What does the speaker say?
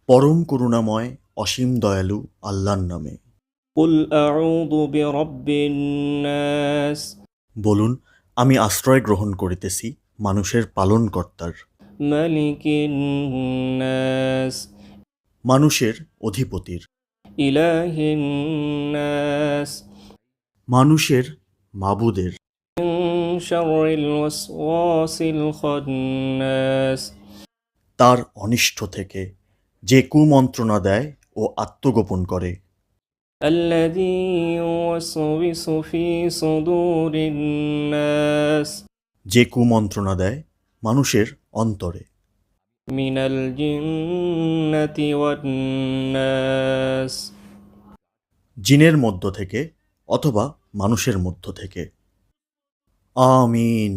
পরম করুণাময় অসীম দয়ালু আল্লাহর নামে। قل أعوذ برب الناس বলুন, আমি আশ্রয় গ্রহণ করিতেছি মানুষের পালনকর্তার, ملك الناس মানুষের অধিপতির, إله الناس মানুষের মাবুদের, من شر الوسواس الخناس তার অনিষ্ট থেকে, যে কুমন্ত্রণা দেয় ও আত্মগোপন করে, الذي يوسوس في صدور الناس যে কুমন্ত্রণা দেয় মানুষের অন্তরে, من الجنة والناس জিনের মধ্য থেকে অথবা মানুষের মধ্য থেকে। আমিন।